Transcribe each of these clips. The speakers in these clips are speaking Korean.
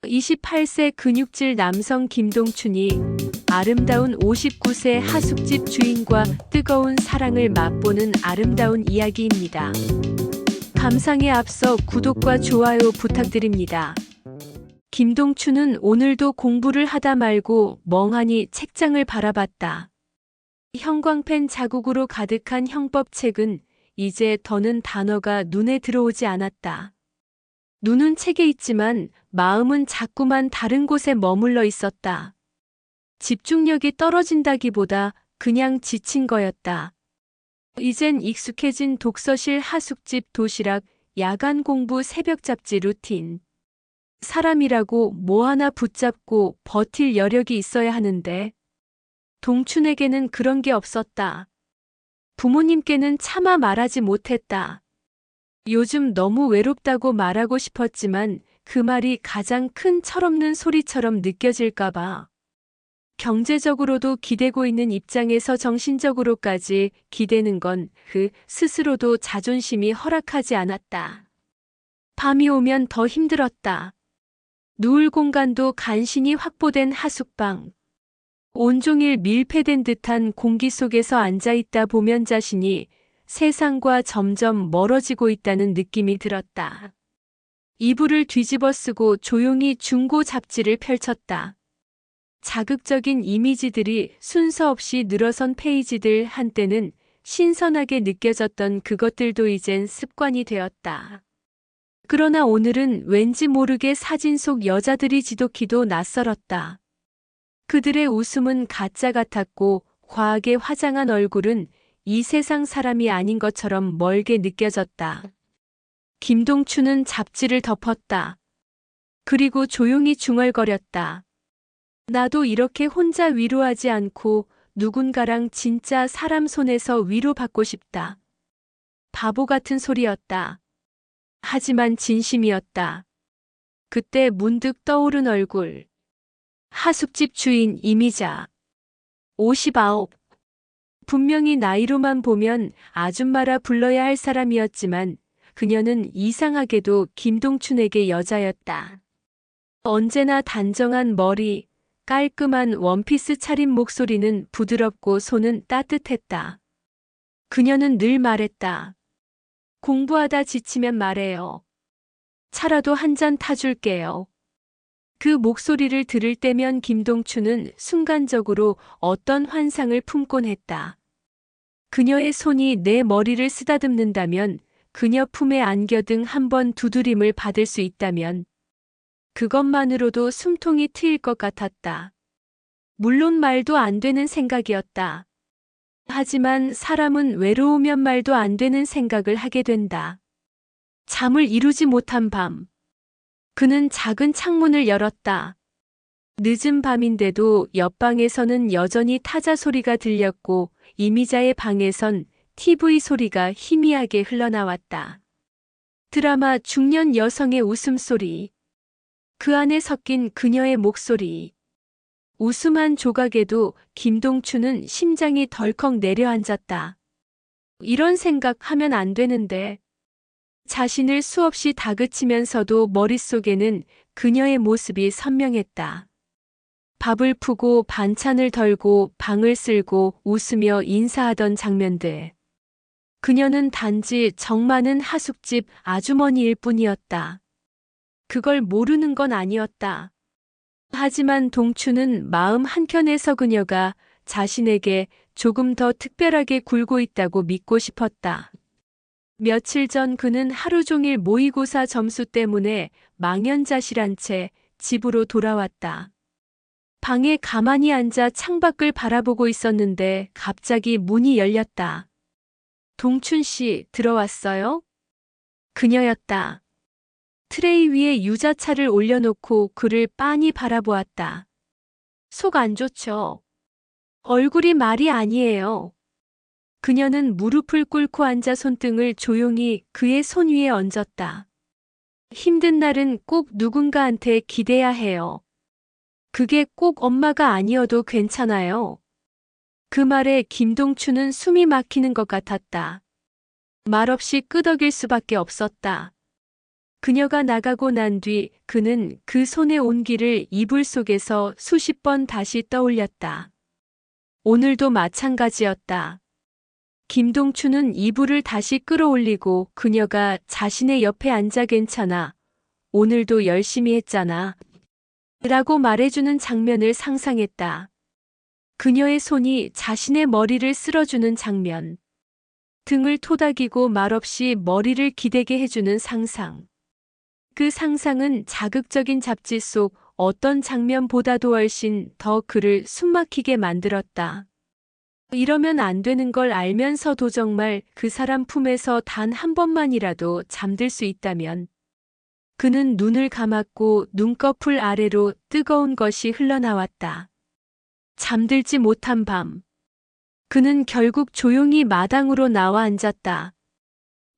28세 근육질 남성 김동춘이 아름다운 59세 하숙집 주인과 뜨거운 사랑을 맛보는 아름다운 이야기입니다. 감상에 앞서 구독과 좋아요 부탁드립니다. 김동춘은 오늘도 공부를 하다 말고 멍하니 책장을 바라봤다. 형광펜 자국으로 가득한 형법책은 이제 더는 단어가 눈에 들어오지 않았다. 눈은 책에 있지만 마음은 자꾸만 다른 곳에 머물러 있었다. 집중력이 떨어진다기보다 그냥 지친 거였다. 이젠 익숙해진 독서실 하숙집 도시락, 야간 공부 새벽 잡지 루틴. 사람이라고 뭐 하나 붙잡고 버틸 여력이 있어야 하는데 동춘에게는 그런 게 없었다. 부모님께는 차마 말하지 못했다. 요즘 너무 외롭다고 말하고 싶었지만 그 말이 가장 큰 철없는 소리처럼 느껴질까봐. 경제적으로도 기대고 있는 입장에서 정신적으로까지 기대는 건 그 스스로도 자존심이 허락하지 않았다. 밤이 오면 더 힘들었다. 누울 공간도 간신히 확보된 하숙방. 온종일 밀폐된 듯한 공기 속에서 앉아있다 보면 자신이 세상과 점점 멀어지고 있다는 느낌이 들었다. 이불을 뒤집어 쓰고 조용히 중고 잡지를 펼쳤다. 자극적인 이미지들이 순서 없이 늘어선 페이지들, 한때는 신선하게 느껴졌던 그것들도 이젠 습관이 되었다. 그러나 오늘은 왠지 모르게 사진 속 여자들이 지독히도 낯설었다. 그들의 웃음은 가짜 같았고 과하게 화장한 얼굴은 이 세상 사람이 아닌 것처럼 멀게 느껴졌다. 김동춘은 잡지를 덮었다. 그리고 조용히 중얼거렸다. 나도 이렇게 혼자 위로하지 않고 누군가랑 진짜 사람 손에서 위로받고 싶다. 바보 같은 소리였다. 하지만 진심이었다. 그때 문득 떠오른 얼굴. 하숙집 주인 이미자. 59. 분명히 나이로만 보면 아줌마라 불러야 할 사람이었지만 그녀는 이상하게도 김동춘에게 여자였다. 언제나 단정한 머리, 깔끔한 원피스 차림, 목소리는 부드럽고 손은 따뜻했다. 그녀는 늘 말했다. 공부하다 지치면 말해요. 차라도 한 잔 타줄게요. 그 목소리를 들을 때면 김동춘은 순간적으로 어떤 환상을 품곤 했다. 그녀의 손이 내 머리를 쓰다듬는다면, 그녀 품에 안겨등 한번 두드림을 받을 수 있다면 그것만으로도 숨통이 트일 것 같았다. 물론 말도 안 되는 생각이었다. 하지만 사람은 외로우면 말도 안 되는 생각을 하게 된다. 잠을 이루지 못한 밤. 그는 작은 창문을 열었다. 늦은 밤인데도 옆방에서는 여전히 타자 소리가 들렸고 이미자의 방에선 TV 소리가 희미하게 흘러나왔다. 드라마 중년 여성의 웃음소리. 그 안에 섞인 그녀의 목소리. 웃음 한 조각에도 김동춘은 심장이 덜컥 내려앉았다. 이런 생각하면 안 되는데. 자신을 수없이 다그치면서도 머릿속에는 그녀의 모습이 선명했다. 밥을 푸고 반찬을 덜고 방을 쓸고 웃으며 인사하던 장면들. 그녀는 단지 정 많은 하숙집 아주머니일 뿐이었다. 그걸 모르는 건 아니었다. 하지만 동춘은 마음 한켠에서 그녀가 자신에게 조금 더 특별하게 굴고 있다고 믿고 싶었다. 며칠 전 그는 하루 종일 모의고사 점수 때문에 망연자실한 채 집으로 돌아왔다. 방에 가만히 앉아 창밖을 바라보고 있었는데 갑자기 문이 열렸다. 동춘 씨, 들어왔어요? 그녀였다. 트레이 위에 유자차를 올려놓고 그를 빤히 바라보았다. 속 안 좋죠? 얼굴이 말이 아니에요. 그녀는 무릎을 꿇고 앉아 손등을 조용히 그의 손 위에 얹었다. 힘든 날은 꼭 누군가한테 기대야 해요. 그게 꼭 엄마가 아니어도 괜찮아요. 그 말에 김동춘은 숨이 막히는 것 같았다. 말없이 끄덕일 수밖에 없었다. 그녀가 나가고 난 뒤 그는 그 손의 온기를 이불 속에서 수십 번 다시 떠올렸다. 오늘도 마찬가지였다. 김동춘은 이불을 다시 끌어올리고 그녀가 자신의 옆에 앉아 괜찮아. 오늘도 열심히 했잖아. 라고 말해주는 장면을 상상했다. 그녀의 손이 자신의 머리를 쓸어주는 장면. 등을 토닥이고 말없이 머리를 기대게 해주는 상상. 그 상상은 자극적인 잡지 속 어떤 장면보다도 훨씬 더 그를 숨막히게 만들었다. 이러면 안 되는 걸 알면서도 정말 그 사람 품에서 단 한 번만이라도 잠들 수 있다면. 그는 눈을 감았고 눈꺼풀 아래로 뜨거운 것이 흘러나왔다. 잠들지 못한 밤. 그는 결국 조용히 마당으로 나와 앉았다.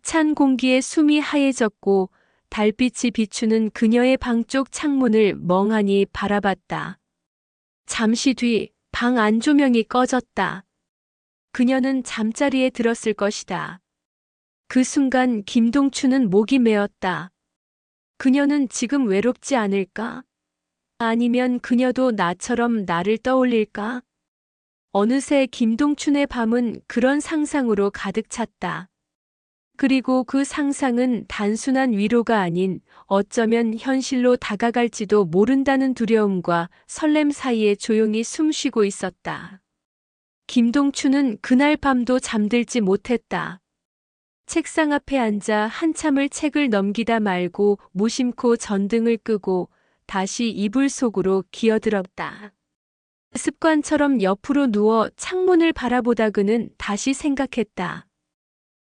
찬 공기에 숨이 하얘졌고 달빛이 비추는 그녀의 방 쪽 창문을 멍하니 바라봤다. 잠시 뒤 방 안조명이 꺼졌다. 그녀는 잠자리에 들었을 것이다. 그 순간 김동춘은 목이 메었다. 그녀는 지금 외롭지 않을까? 아니면 그녀도 나처럼 나를 떠올릴까? 어느새 김동춘의 밤은 그런 상상으로 가득 찼다. 그리고 그 상상은 단순한 위로가 아닌 어쩌면 현실로 다가갈지도 모른다는 두려움과 설렘 사이에 조용히 숨쉬고 있었다. 김동춘은 그날 밤도 잠들지 못했다. 책상 앞에 앉아 한참을 책을 넘기다 말고 무심코 전등을 끄고 다시 이불 속으로 기어들었다. 습관처럼 옆으로 누워 창문을 바라보다 그는 다시 생각했다.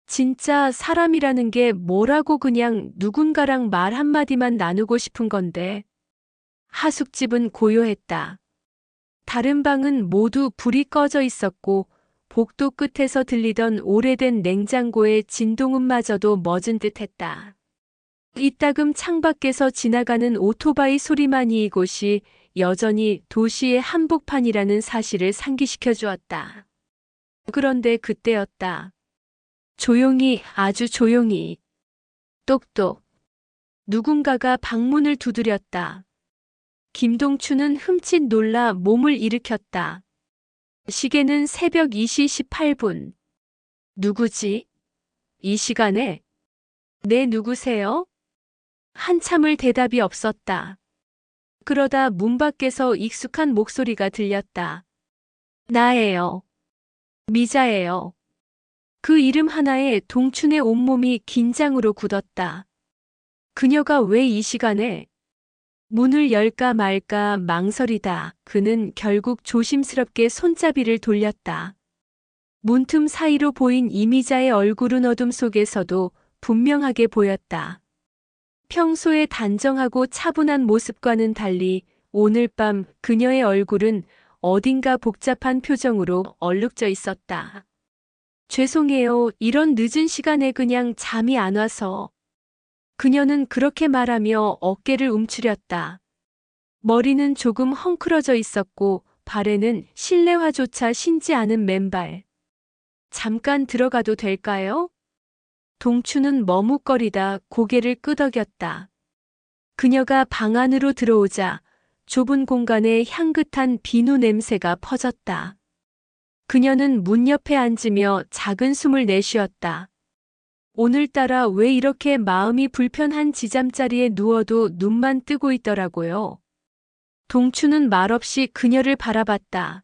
진짜 사람이라는 게 뭐라고 그냥 누군가랑 말 한마디만 나누고 싶은 건데. 하숙집은 고요했다. 다른 방은 모두 불이 꺼져 있었고 복도 끝에서 들리던 오래된 냉장고의 진동음마저도 멎은 듯했다. 이따금 창밖에서 지나가는 오토바이 소리만이 이곳이 여전히 도시의 한복판이라는 사실을 상기시켜 주었다. 그런데 그때였다. 조용히, 아주 조용히. 똑똑. 누군가가 방문을 두드렸다. 김동춘은 흠칫 놀라 몸을 일으켰다. 시계는 새벽 2시 18분. 누구지? 이 시간에? 네, 누구세요? 한참을 대답이 없었다. 그러다 문 밖에서 익숙한 목소리가 들렸다. 나예요. 미자예요. 그 이름 하나에 동춘의 온몸이 긴장으로 굳었다. 그녀가 왜 이 시간에? 문을 열까 말까 망설이다 그는 결국 조심스럽게 손잡이를 돌렸다. 문틈 사이로 보인 이미자의 얼굴은 어둠 속에서도 분명하게 보였다. 평소의 단정하고 차분한 모습과는 달리 오늘 밤 그녀의 얼굴은 어딘가 복잡한 표정으로 얼룩져 있었다. 죄송해요. 이런 늦은 시간에 그냥 잠이 안 와서. 그녀는 그렇게 말하며 어깨를 움츠렸다. 머리는 조금 헝클어져 있었고 발에는 실내화조차 신지 않은 맨발. 잠깐 들어가도 될까요? 동춘은 머뭇거리다 고개를 끄덕였다. 그녀가 방 안으로 들어오자 좁은 공간에 향긋한 비누 냄새가 퍼졌다. 그녀는 문 옆에 앉으며 작은 숨을 내쉬었다. 오늘따라 왜 이렇게 마음이 불편한 지잠자리에 누워도 눈만 뜨고 있더라고요. 동춘은 말없이 그녀를 바라봤다.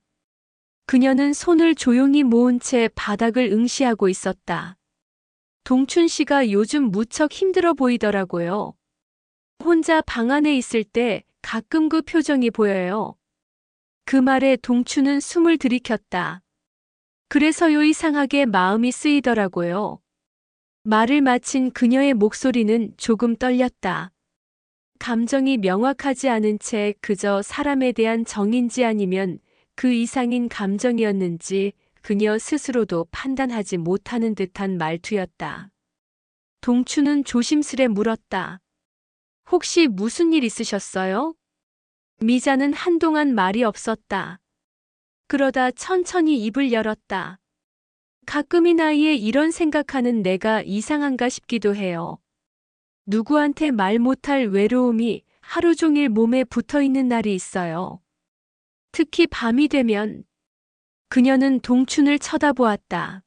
그녀는 손을 조용히 모은 채 바닥을 응시하고 있었다. 동춘 씨가 요즘 무척 힘들어 보이더라고요. 혼자 방 안에 있을 때 가끔 그 표정이 보여요. 그 말에 동춘은 숨을 들이켰다. 그래서요 이상하게 마음이 쓰이더라고요. 말을 마친 그녀의 목소리는 조금 떨렸다. 감정이 명확하지 않은 채 그저 사람에 대한 정인지 아니면 그 이상인 감정이었는지 그녀 스스로도 판단하지 못하는 듯한 말투였다. 동춘은 조심스레 물었다. 혹시 무슨 일 있으셨어요? 미자는 한동안 말이 없었다. 그러다 천천히 입을 열었다. 가끔 이 나이에 이런 생각하는 내가 이상한가 싶기도 해요. 누구한테 말 못할 외로움이 하루 종일 몸에 붙어 있는 날이 있어요. 특히 밤이 되면 그녀는 동춘을 쳐다보았다.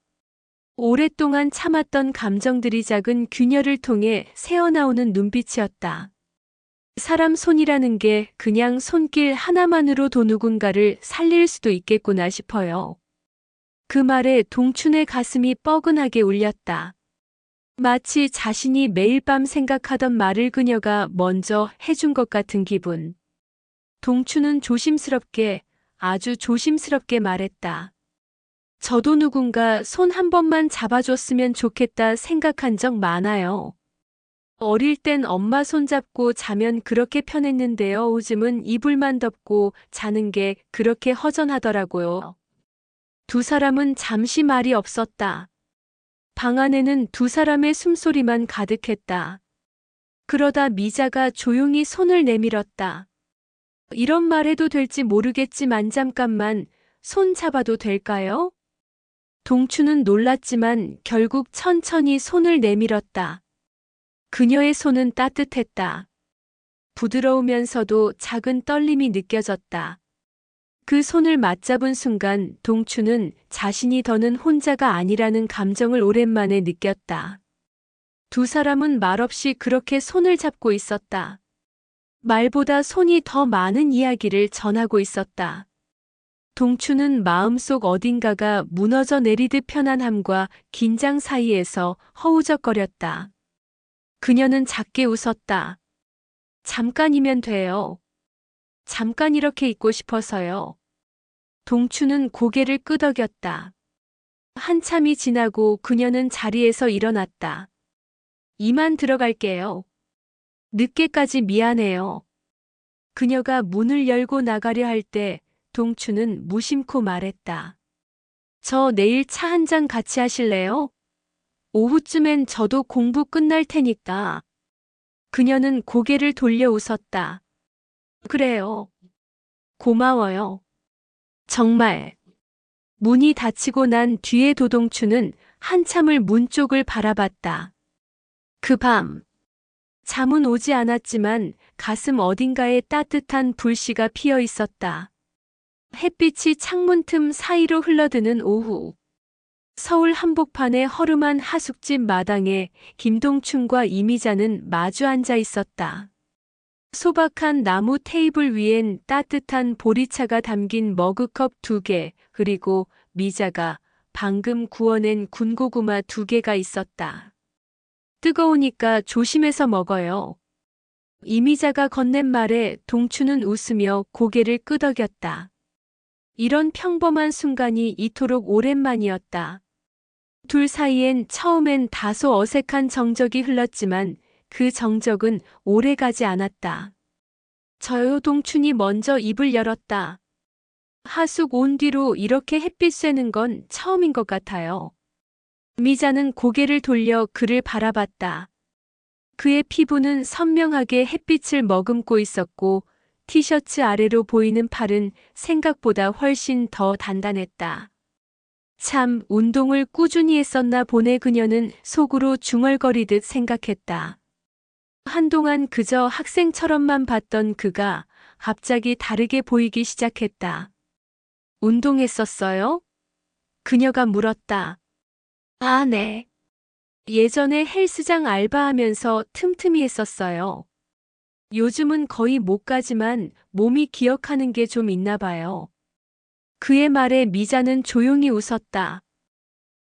오랫동안 참았던 감정들이 작은 균열을 통해 새어나오는 눈빛이었다. 사람 손이라는 게 그냥 손길 하나만으로도 누군가를 살릴 수도 있겠구나 싶어요. 그 말에 동춘의 가슴이 뻐근하게 울렸다. 마치 자신이 매일 밤 생각하던 말을 그녀가 먼저 해준 것 같은 기분. 동춘은 조심스럽게, 아주 조심스럽게 말했다. 저도 누군가 손 한 번만 잡아줬으면 좋겠다 생각한 적 많아요. 어릴 땐 엄마 손 잡고 자면 그렇게 편했는데요. 요즘은 이불만 덮고 자는 게 그렇게 허전하더라고요. 두 사람은 잠시 말이 없었다. 방 안에는 두 사람의 숨소리만 가득했다. 그러다 미자가 조용히 손을 내밀었다. 이런 말 해도 될지 모르겠지만 잠깐만 손 잡아도 될까요? 동추는 놀랐지만 결국 천천히 손을 내밀었다. 그녀의 손은 따뜻했다. 부드러우면서도 작은 떨림이 느껴졌다. 그 손을 맞잡은 순간 동추는 자신이 더는 혼자가 아니라는 감정을 오랜만에 느꼈다. 두 사람은 말없이 그렇게 손을 잡고 있었다. 말보다 손이 더 많은 이야기를 전하고 있었다. 동추는 마음속 어딘가가 무너져 내리듯 편안함과 긴장 사이에서 허우적거렸다. 그녀는 작게 웃었다. 잠깐이면 돼요. 잠깐 이렇게 있고 싶어서요. 동추는 고개를 끄덕였다. 한참이 지나고 그녀는 자리에서 일어났다. 이만 들어갈게요. 늦게까지 미안해요. 그녀가 문을 열고 나가려 할 때 동추는 무심코 말했다. 저 내일 차 한 잔 같이 하실래요? 오후쯤엔 저도 공부 끝날 테니까. 그녀는 고개를 돌려 웃었다. 그래요. 고마워요. 정말. 문이 닫히고 난 뒤에 도동추는 한참을 문 쪽을 바라봤다. 그 밤. 잠은 오지 않았지만 가슴 어딘가에 따뜻한 불씨가 피어 있었다. 햇빛이 창문 틈 사이로 흘러드는 오후. 서울 한복판의 허름한 하숙집 마당에 김동춘과 이미자는 마주 앉아 있었다. 소박한 나무 테이블 위엔 따뜻한 보리차가 담긴 머그컵 2개, 그리고 미자가 방금 구워낸 군고구마 2개가 있었다. 뜨거우니까 조심해서 먹어요. 이미자가 건넨 말에 동추는 웃으며 고개를 끄덕였다. 이런 평범한 순간이 이토록 오랜만이었다. 둘 사이엔 처음엔 다소 어색한 정적이 흘렀지만 그 정적은 오래가지 않았다. 저요 동춘이 먼저 입을 열었다. 하숙 온 뒤로 이렇게 햇빛 쐬는 건 처음인 것 같아요. 미자는 고개를 돌려 그를 바라봤다. 그의 피부는 선명하게 햇빛을 머금고 있었고 티셔츠 아래로 보이는 팔은 생각보다 훨씬 더 단단했다. 참, 운동을 꾸준히 했었나 보네. 그녀는 속으로 중얼거리듯 생각했다. 한동안 그저 학생처럼만 봤던 그가 갑자기 다르게 보이기 시작했다. 운동했었어요? 그녀가 물었다. 아, 네. 예전에 헬스장 알바하면서 틈틈이 했었어요. 요즘은 거의 못 가지만 몸이 기억하는 게 좀 있나 봐요. 그의 말에 미자는 조용히 웃었다.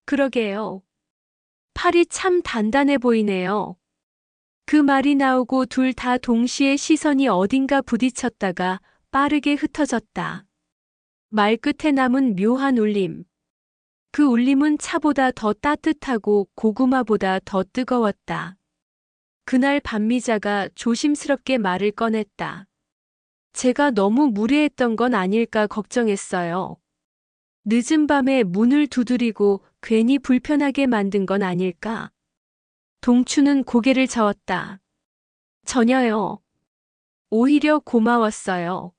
그러게요. 팔이 참 단단해 보이네요. 그 말이 나오고 둘 다 동시에 시선이 어딘가 부딪혔다가 빠르게 흩어졌다. 말끝에 남은 묘한 울림. 그 울림은 차보다 더 따뜻하고 고구마보다 더 뜨거웠다. 그날 밤미자가 조심스럽게 말을 꺼냈다. 제가 너무 무례했던 건 아닐까 걱정했어요. 늦은 밤에 문을 두드리고 괜히 불편하게 만든 건 아닐까? 동추는 고개를 저었다. 전혀요. 오히려 고마웠어요.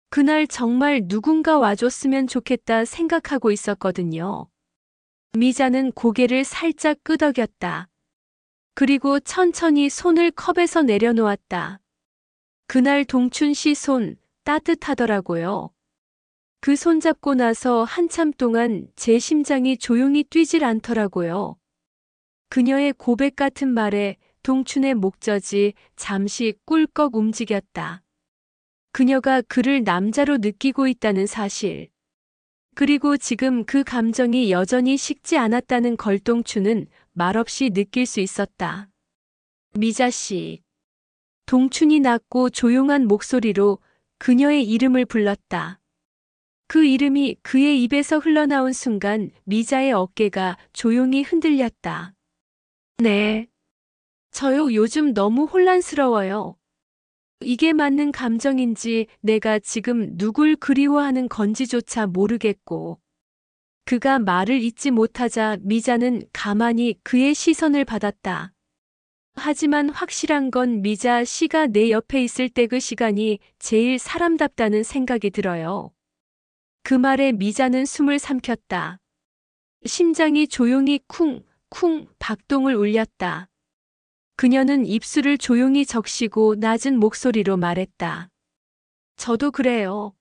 그날 정말 누군가 와줬으면 좋겠다 생각하고 있었거든요. 미자는 고개를 살짝 끄덕였다. 그리고 천천히 손을 컵에서 내려놓았다. 그날 동춘 씨 손 따뜻하더라고요. 그 손 잡고 나서 한참 동안 제 심장이 조용히 뛰질 않더라고요. 그녀의 고백 같은 말에 동춘의 목젖이 잠시 꿀꺽 움직였다. 그녀가 그를 남자로 느끼고 있다는 사실. 그리고 지금 그 감정이 여전히 식지 않았다는 걸 동춘은 말없이 느낄 수 있었다. 미자 씨. 동춘이 낮고 조용한 목소리로 그녀의 이름을 불렀다. 그 이름이 그의 입에서 흘러나온 순간 미자의 어깨가 조용히 흔들렸다. 네. 저요 요즘 너무 혼란스러워요. 이게 맞는 감정인지 내가 지금 누굴 그리워하는 건지조차 모르겠고. 그가 말을 잇지 못하자 미자는 가만히 그의 시선을 받았다. 하지만 확실한 건 미자 씨가 내 옆에 있을 때 그 시간이 제일 사람답다는 생각이 들어요. 그 말에 미자는 숨을 삼켰다. 심장이 조용히 쿵쿵 박동을 울렸다. 그녀는 입술을 조용히 적시고 낮은 목소리로 말했다. 저도 그래요.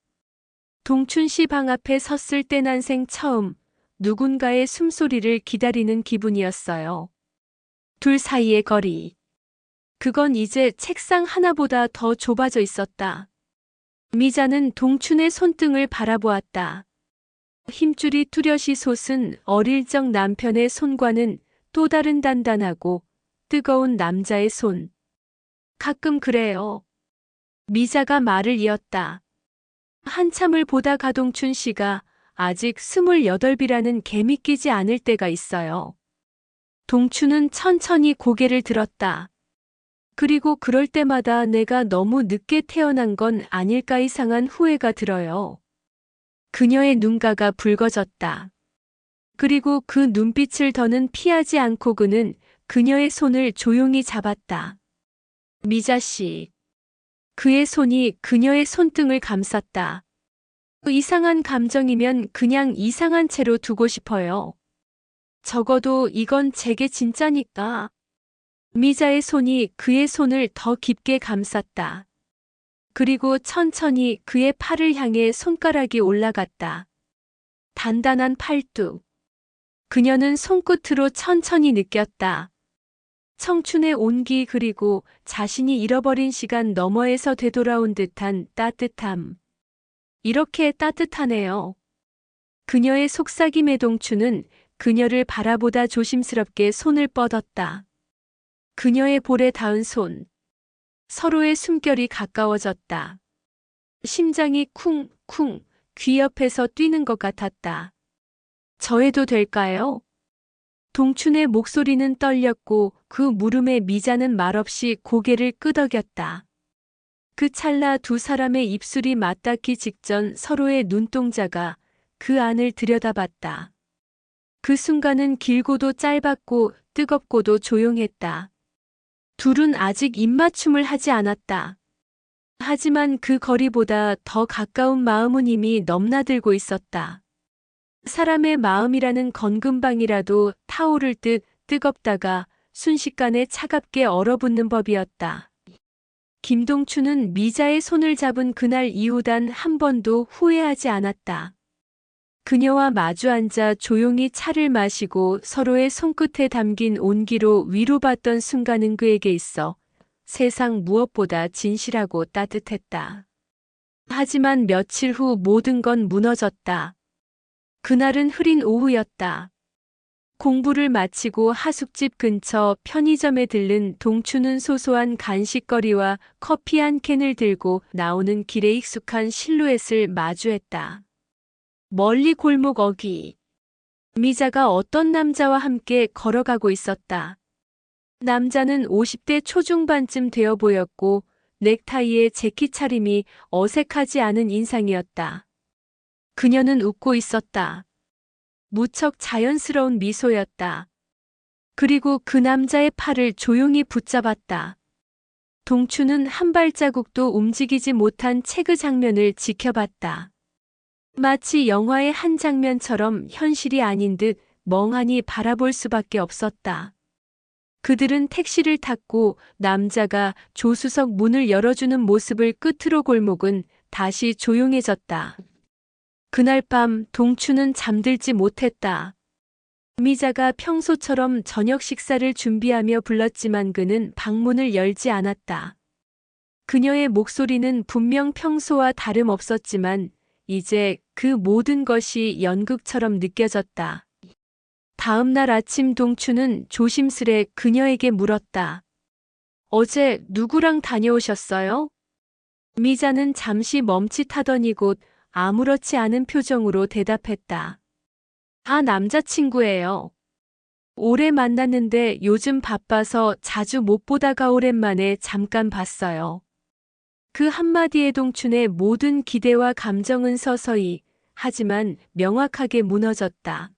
동춘 씨 방 앞에 섰을 때 난생 처음 누군가의 숨소리를 기다리는 기분이었어요. 둘 사이의 거리. 그건 이제 책상 하나보다 더 좁아져 있었다. 미자는 동춘의 손등을 바라보았다. 힘줄이 뚜렷이 솟은 어릴 적 남편의 손과는 또 다른 단단하고 뜨거운 남자의 손. 가끔 그래요. 미자가 말을 이었다. 한참을 보다 가동춘 씨가 아직 28이라는 개 믿기지 않을 때가 있어요. 동춘은 천천히 고개를 들었다. 그리고 그럴 때마다 내가 너무 늦게 태어난 건 아닐까 이상한 후회가 들어요. 그녀의 눈가가 붉어졌다. 그리고 그 눈빛을 더는 피하지 않고 그는 그녀의 손을 조용히 잡았다. 미자 씨. 그의 손이 그녀의 손등을 감쌌다. 이상한 감정이면 그냥 이상한 채로 두고 싶어요. 적어도 이건 제게 진짜니까. 미자의 손이 그의 손을 더 깊게 감쌌다. 그리고 천천히 그의 팔을 향해 손가락이 올라갔다. 단단한 팔뚝. 그녀는 손끝으로 천천히 느꼈다. 청춘의 온기 그리고 자신이 잃어버린 시간 너머에서 되돌아온 듯한 따뜻함. 이렇게 따뜻하네요. 그녀의 속삭임의 동춘은 그녀를 바라보다 조심스럽게 손을 뻗었다. 그녀의 볼에 닿은 손. 서로의 숨결이 가까워졌다. 심장이 쿵쿵 귀 옆에서 뛰는 것 같았다. 저 해도 될까요? 동춘의 목소리는 떨렸고 그 물음에 미자는 말없이 고개를 끄덕였다. 그 찰나 두 사람의 입술이 맞닿기 직전 서로의 눈동자가 그 안을 들여다봤다. 그 순간은 길고도 짧았고 뜨겁고도 조용했다. 둘은 아직 입맞춤을 하지 않았다. 하지만 그 거리보다 더 가까운 마음은 이미 넘나들고 있었다. 사람의 마음이라는 건금방이라도 타오를 듯 뜨겁다가 순식간에 차갑게 얼어붙는 법이었다. 김동춘은 미자의 손을 잡은 그날 이후 단 한 번도 후회하지 않았다. 그녀와 마주 앉아 조용히 차를 마시고 서로의 손끝에 담긴 온기로 위로받던 순간은 그에게 있어 세상 무엇보다 진실하고 따뜻했다. 하지만 며칠 후 모든 건 무너졌다. 그날은 흐린 오후였다. 공부를 마치고 하숙집 근처 편의점에 들른 동춘은 소소한 간식거리와 커피 한 캔을 들고 나오는 길에 익숙한 실루엣을 마주했다. 멀리 골목 어귀. 미자가 어떤 남자와 함께 걸어가고 있었다. 남자는 50대 초중반쯤 되어 보였고 넥타이에 재킷 차림이 어색하지 않은 인상이었다. 그녀는 웃고 있었다. 무척 자연스러운 미소였다. 그리고 그 남자의 팔을 조용히 붙잡았다. 동춘은 한 발자국도 움직이지 못한 채그 장면을 지켜봤다. 마치 영화의 한 장면처럼 현실이 아닌 듯 멍하니 바라볼 수밖에 없었다. 그들은 택시를 탔고 남자가 조수석 문을 열어주는 모습을 끝으로 골목은 다시 조용해졌다. 그날 밤 동추는 잠들지 못했다. 미자가 평소처럼 저녁 식사를 준비하며 불렀지만 그는 방문을 열지 않았다. 그녀의 목소리는 분명 평소와 다름없었지만 이제 그 모든 것이 연극처럼 느껴졌다. 다음 날 아침 동추는 조심스레 그녀에게 물었다. 어제 누구랑 다녀오셨어요? 미자는 잠시 멈칫하더니 곧 아무렇지 않은 표정으로 대답했다. 아, 남자친구예요. 오래 만났는데 요즘 바빠서 자주 못 보다가 오랜만에 잠깐 봤어요. 그 한마디에 동춘의 모든 기대와 감정은 서서히, 하지만 명확하게 무너졌다.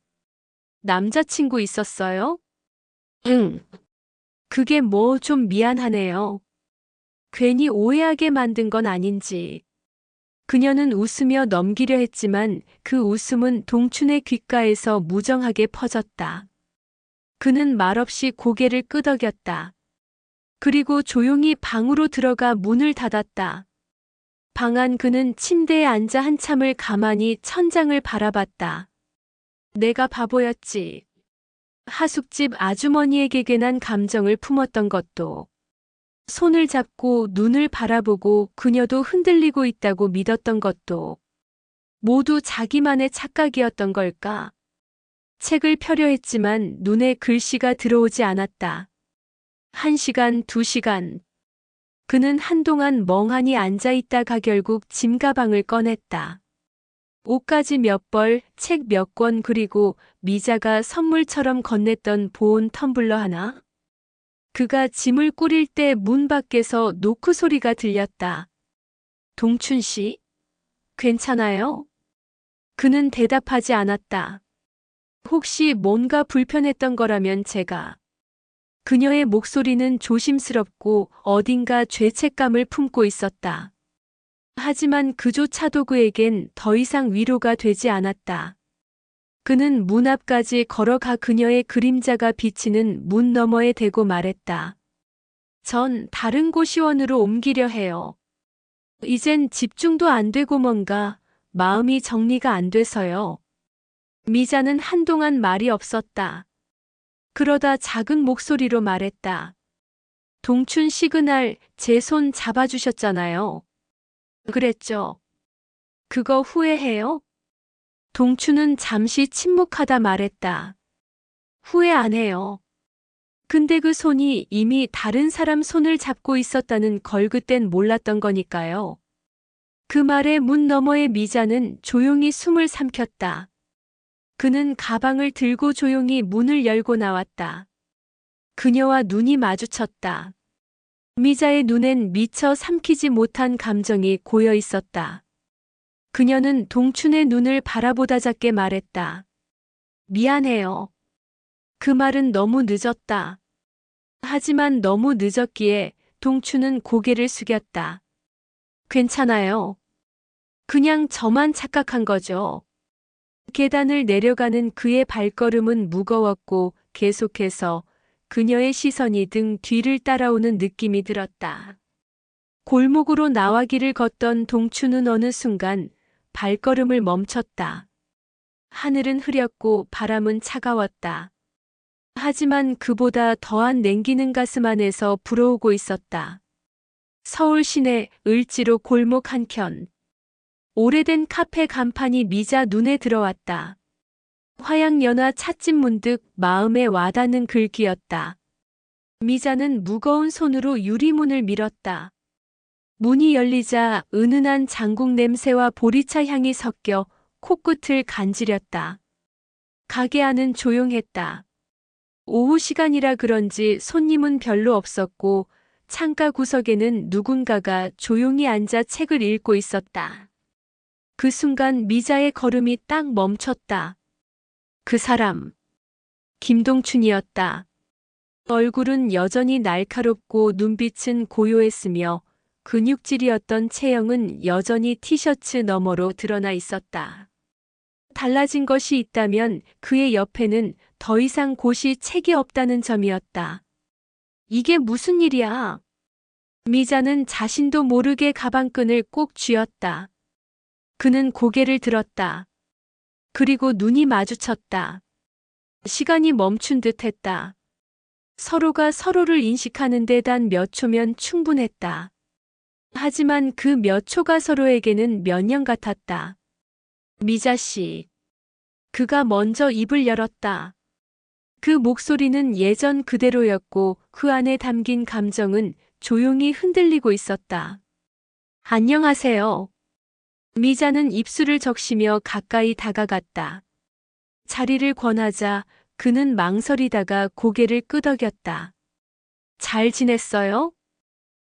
남자친구 있었어요? 응. 그게 뭐 좀 미안하네요. 괜히 오해하게 만든 건 아닌지. 그녀는 웃으며 넘기려 했지만 그 웃음은 동춘의 귓가에서 무정하게 퍼졌다. 그는 말없이 고개를 끄덕였다. 그리고 조용히 방으로 들어가 문을 닫았다. 방 안 그는 침대에 앉아 한참을 가만히 천장을 바라봤다. 내가 바보였지. 하숙집 아주머니에게 괜한 감정을 품었던 것도, 손을 잡고 눈을 바라보고 그녀도 흔들리고 있다고 믿었던 것도 모두 자기만의 착각이었던 걸까? 책을 펴려 했지만 눈에 글씨가 들어오지 않았다. 1시간, 2시간. 그는 한동안 멍하니 앉아 있다가 결국 짐가방을 꺼냈다. 옷가지 몇 벌, 책 몇 권 그리고 미자가 선물처럼 건넸던 보온 텀블러 하나. 그가 짐을 꾸릴 때 문 밖에서 노크 소리가 들렸다. 동춘 씨? 괜찮아요? 그는 대답하지 않았다. 혹시 뭔가 불편했던 거라면 제가. 그녀의 목소리는 조심스럽고 어딘가 죄책감을 품고 있었다. 하지만 그조차도 그에겐 더 이상 위로가 되지 않았다. 그는 문 앞까지 걸어가 그녀의 그림자가 비치는 문 너머에 대고 말했다. 전 다른 고시원으로 옮기려 해요. 이젠 집중도 안 되고 뭔가 마음이 정리가 안 돼서요. 미자는 한동안 말이 없었다. 그러다 작은 목소리로 말했다. 동춘 씨 그날 제 손 잡아주셨잖아요. 그랬죠. 그거 후회해요? 동춘은 잠시 침묵하다 말했다. 후회 안 해요. 근데 그 손이 이미 다른 사람 손을 잡고 있었다는 걸 그땐 몰랐던 거니까요. 그 말에 문 너머의 미자는 조용히 숨을 삼켰다. 그는 가방을 들고 조용히 문을 열고 나왔다. 그녀와 눈이 마주쳤다. 미자의 눈엔 미처 삼키지 못한 감정이 고여 있었다. 그녀는 동춘의 눈을 바라보다 작게 말했다. 미안해요. 그 말은 너무 늦었다. 하지만 너무 늦었기에 동춘은 고개를 숙였다. 괜찮아요. 그냥 저만 착각한 거죠. 계단을 내려가는 그의 발걸음은 무거웠고 계속해서 그녀의 시선이 등 뒤를 따라오는 느낌이 들었다. 골목으로 나와길을 걷던 동춘은 어느 순간 발걸음을 멈췄다. 하늘은 흐렸고 바람은 차가웠다. 하지만 그보다 더한 냉기는 가슴 안에서 불어오고 있었다. 서울 시내 을지로 골목 한켠. 오래된 카페 간판이 미자 눈에 들어왔다. 화양연화 찻집 문득 마음에 와닿는 글귀였다. 미자는 무거운 손으로 유리문을 밀었다. 문이 열리자 은은한 장국 냄새와 보리차 향이 섞여 코끝을 간지렸다. 가게 안은 조용했다. 오후 시간이라 그런지 손님은 별로 없었고 창가 구석에는 누군가가 조용히 앉아 책을 읽고 있었다. 그 순간 미자의 걸음이 딱 멈췄다. 그 사람, 김동춘이었다. 얼굴은 여전히 날카롭고 눈빛은 고요했으며 근육질이었던 체형은 여전히 티셔츠 너머로 드러나 있었다. 달라진 것이 있다면 그의 옆에는 더 이상 곳이 책이 없다는 점이었다. 이게 무슨 일이야? 미자는 자신도 모르게 가방끈을 꼭 쥐었다. 그는 고개를 들었다. 그리고 눈이 마주쳤다. 시간이 멈춘 듯 했다. 서로가 서로를 인식하는 데 단 몇 초면 충분했다. 하지만 그 몇 초가 서로에게는 몇 년 같았다. 미자 씨. 그가 먼저 입을 열었다. 그 목소리는 예전 그대로였고 그 안에 담긴 감정은 조용히 흔들리고 있었다. 안녕하세요. 미자는 입술을 적시며 가까이 다가갔다. 자리를 권하자 그는 망설이다가 고개를 끄덕였다. 잘 지냈어요?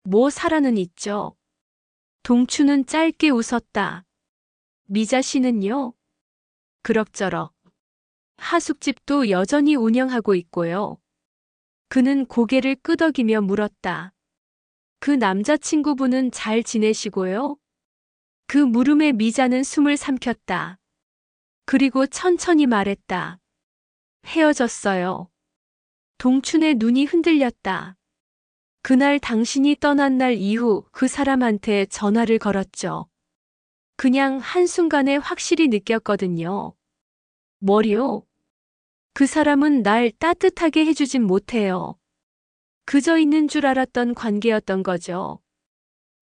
뭐 사라는 있죠? 동추는 짧게 웃었다. 미자 씨는요? 그럭저럭. 하숙집도 여전히 운영하고 있고요. 그는 고개를 끄덕이며 물었다. 그 남자친구분은 잘 지내시고요? 그 물음에 미자는 숨을 삼켰다. 그리고 천천히 말했다. 헤어졌어요. 동춘의 눈이 흔들렸다. 그날 당신이 떠난 날 이후 그 사람한테 전화를 걸었죠. 그냥 한순간에 확실히 느꼈거든요. 뭐요? 그 사람은 날 따뜻하게 해주진 못해요. 그저 있는 줄 알았던 관계였던 거죠.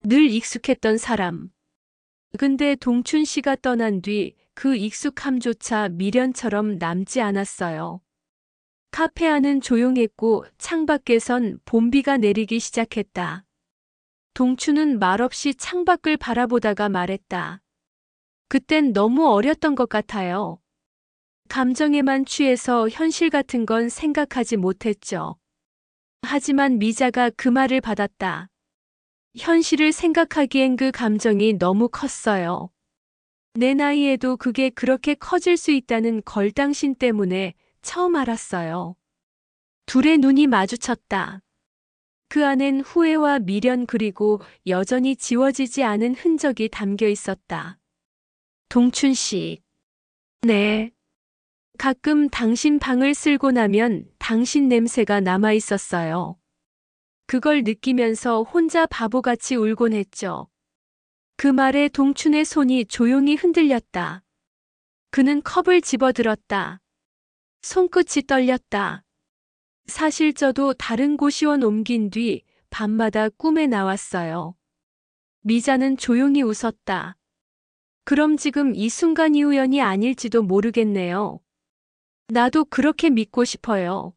늘 익숙했던 사람. 근데 동춘 씨가 떠난 뒤 그 익숙함조차 미련처럼 남지 않았어요. 카페 안은 조용했고 창밖에선 봄비가 내리기 시작했다. 동춘은 말없이 창밖을 바라보다가 말했다. 그땐 너무 어렸던 것 같아요. 감정에만 취해서 현실 같은 건 생각하지 못했죠. 하지만 미자가 그 말을 받았다. 현실을 생각하기엔 그 감정이 너무 컸어요. 내 나이에도 그게 그렇게 커질 수 있다는 걸 당신 때문에 처음 알았어요. 둘의 눈이 마주쳤다. 그 안엔 후회와 미련 그리고 여전히 지워지지 않은 흔적이 담겨 있었다. 동춘 씨. 네. 가끔 당신 방을 쓸고 나면 당신 냄새가 남아 있었어요. 그걸 느끼면서 혼자 바보같이 울곤 했죠. 그 말에 동춘의 손이 조용히 흔들렸다. 그는 컵을 집어들었다. 손끝이 떨렸다. 사실 저도 다른 고시원 옮긴 뒤 밤마다 꿈에 나왔어요. 미자는 조용히 웃었다. 그럼 지금 이 순간이 우연이 아닐지도 모르겠네요. 나도 그렇게 믿고 싶어요.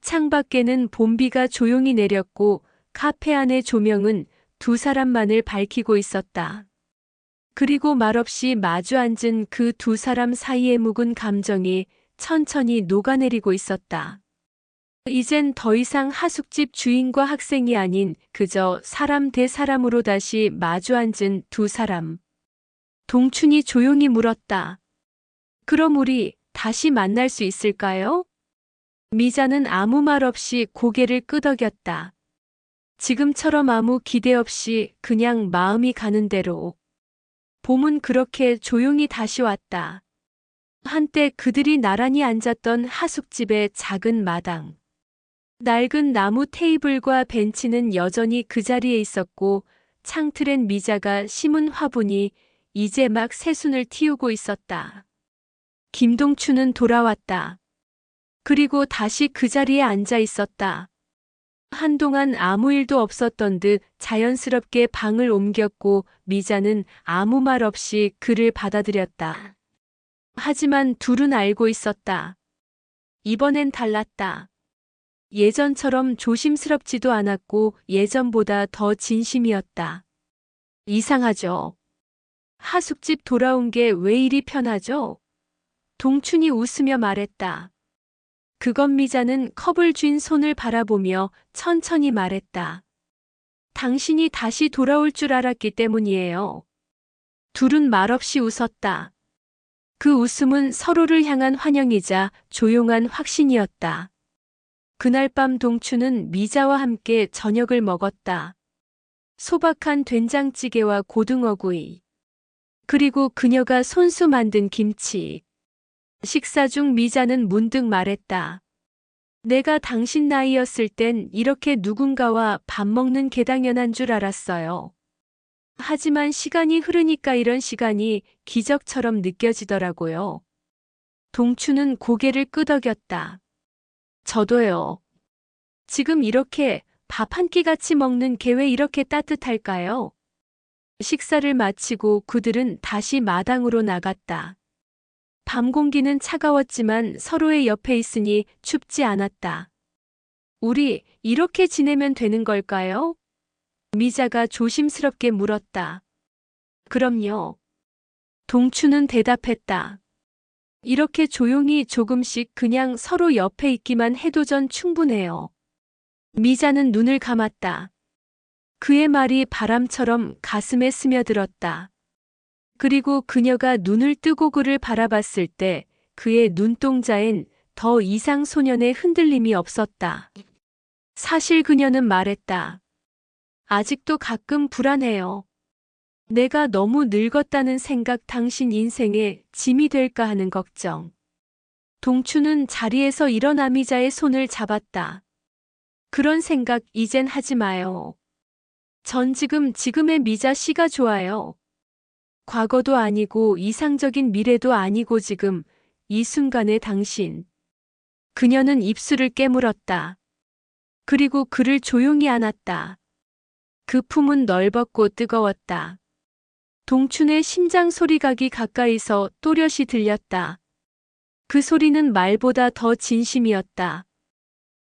창밖에는 봄비가 조용히 내렸고 카페 안의 조명은 두 사람만을 밝히고 있었다. 그리고 말없이 마주 앉은 그 두 사람 사이의 묵은 감정이 천천히 녹아내리고 있었다. 이젠 더 이상 하숙집 주인과 학생이 아닌 그저 사람 대 사람으로 다시 마주 앉은 두 사람. 동춘이 조용히 물었다. 그럼 우리 다시 만날 수 있을까요? 미자는 아무 말 없이 고개를 끄덕였다. 지금처럼 아무 기대 없이 그냥 마음이 가는 대로. 봄은 그렇게 조용히 다시 왔다. 한때 그들이 나란히 앉았던 하숙집의 작은 마당. 낡은 나무 테이블과 벤치는 여전히 그 자리에 있었고 창틀엔 미자가 심은 화분이 이제 막 새순을 틔우고 있었다. 김동춘은 돌아왔다. 그리고 다시 그 자리에 앉아 있었다. 한동안 아무 일도 없었던 듯 자연스럽게 방을 옮겼고 미자는 아무 말 없이 그를 받아들였다. 하지만 둘은 알고 있었다. 이번엔 달랐다. 예전처럼 조심스럽지도 않았고 예전보다 더 진심이었다. 이상하죠. 하숙집 돌아온 게 왜 이리 편하죠? 동춘이 웃으며 말했다. 그건 미자는 컵을 쥔 손을 바라보며 천천히 말했다. 당신이 다시 돌아올 줄 알았기 때문이에요. 둘은 말없이 웃었다. 그 웃음은 서로를 향한 환영이자 조용한 확신이었다. 그날 밤 동춘은 미자와 함께 저녁을 먹었다. 소박한 된장찌개와 고등어구이. 그리고 그녀가 손수 만든 김치. 식사 중 미자는 문득 말했다. 내가 당신 나이였을 땐 이렇게 누군가와 밥 먹는 게 당연한 줄 알았어요. 하지만 시간이 흐르니까 이런 시간이 기적처럼 느껴지더라고요. 동추는 고개를 끄덕였다. 저도요. 지금 이렇게 밥 한 끼 같이 먹는 게 왜 이렇게 따뜻할까요? 식사를 마치고 그들은 다시 마당으로 나갔다. 밤 공기는 차가웠지만 서로의 옆에 있으니 춥지 않았다. 우리 이렇게 지내면 되는 걸까요? 미자가 조심스럽게 물었다. 그럼요. 동추는 대답했다. 이렇게 조용히 조금씩 그냥 서로 옆에 있기만 해도 전 충분해요. 미자는 눈을 감았다. 그의 말이 바람처럼 가슴에 스며들었다. 그리고 그녀가 눈을 뜨고 그를 바라봤을 때 그의 눈동자엔 더 이상 소년의 흔들림이 없었다. 사실 그녀는 말했다. 아직도 가끔 불안해요. 내가 너무 늙었다는 생각, 당신 인생에 짐이 될까 하는 걱정. 동추는 자리에서 일어나 미자의 손을 잡았다. 그런 생각 이젠 하지 마요. 전 지금의 미자 씨가 좋아요. 과거도 아니고 이상적인 미래도 아니고 지금 이 순간의 당신. 그녀는 입술을 깨물었다. 그리고 그를 조용히 안았다. 그 품은 넓었고 뜨거웠다. 동춘의 심장 소리각이 가까이서 또렷이 들렸다. 그 소리는 말보다 더 진심이었다.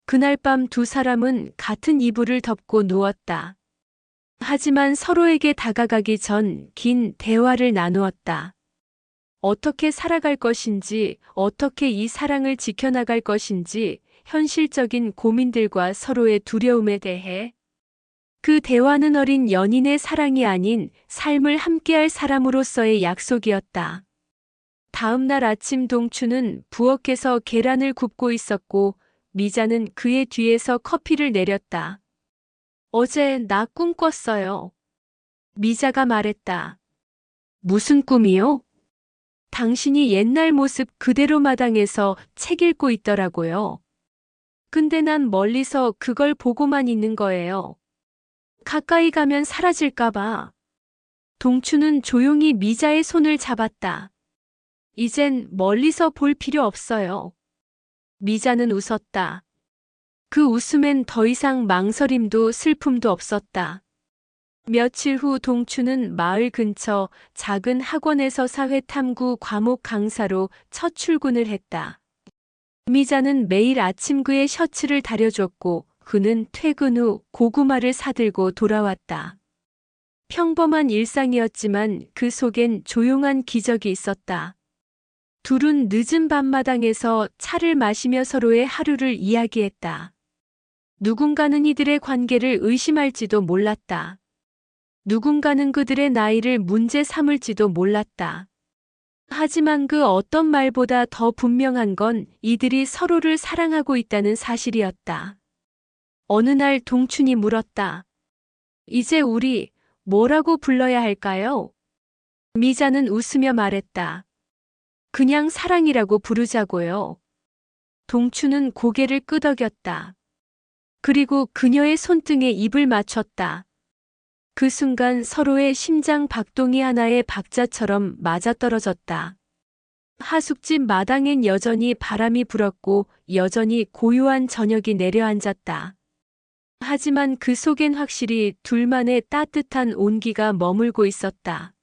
그날 밤 두 사람은 같은 이불을 덮고 누웠다. 하지만 서로에게 다가가기 전 긴 대화를 나누었다. 어떻게 살아갈 것인지, 어떻게 이 사랑을 지켜나갈 것인지, 현실적인 고민들과 서로의 두려움에 대해. 그 대화는 어린 연인의 사랑이 아닌 삶을 함께할 사람으로서의 약속이었다. 다음 날 아침 동추는 부엌에서 계란을 굽고 있었고 미자는 그의 뒤에서 커피를 내렸다. 어제 나 꿈 꿨어요. 미자가 말했다. 무슨 꿈이요? 당신이 옛날 모습 그대로 마당에서 책 읽고 있더라고요. 근데 난 멀리서 그걸 보고만 있는 거예요. 가까이 가면 사라질까봐. 동추는 조용히 미자의 손을 잡았다. 이젠 멀리서 볼 필요 없어요. 미자는 웃었다. 그 웃음엔 더 이상 망설임도 슬픔도 없었다. 며칠 후 동추는 마을 근처 작은 학원에서 사회탐구 과목 강사로 첫 출근을 했다. 미자는 매일 아침 그의 셔츠를 다려줬고 그는 퇴근 후 고구마를 사들고 돌아왔다. 평범한 일상이었지만 그 속엔 조용한 기적이 있었다. 둘은 늦은 밤마당에서 차를 마시며 서로의 하루를 이야기했다. 누군가는 이들의 관계를 의심할지도 몰랐다. 누군가는 그들의 나이를 문제 삼을지도 몰랐다. 하지만 그 어떤 말보다 더 분명한 건 이들이 서로를 사랑하고 있다는 사실이었다. 어느 날 동춘이 물었다. 이제 우리 뭐라고 불러야 할까요? 미자는 웃으며 말했다. 그냥 사랑이라고 부르자고요. 동추는 고개를 끄덕였다. 그리고 그녀의 손등에 입을 맞췄다. 그 순간 서로의 심장 박동이 하나의 박자처럼 맞아떨어졌다. 하숙집 마당엔 여전히 바람이 불었고 여전히 고요한 저녁이 내려앉았다. 하지만 그 속엔 확실히 둘만의 따뜻한 온기가 머물고 있었다.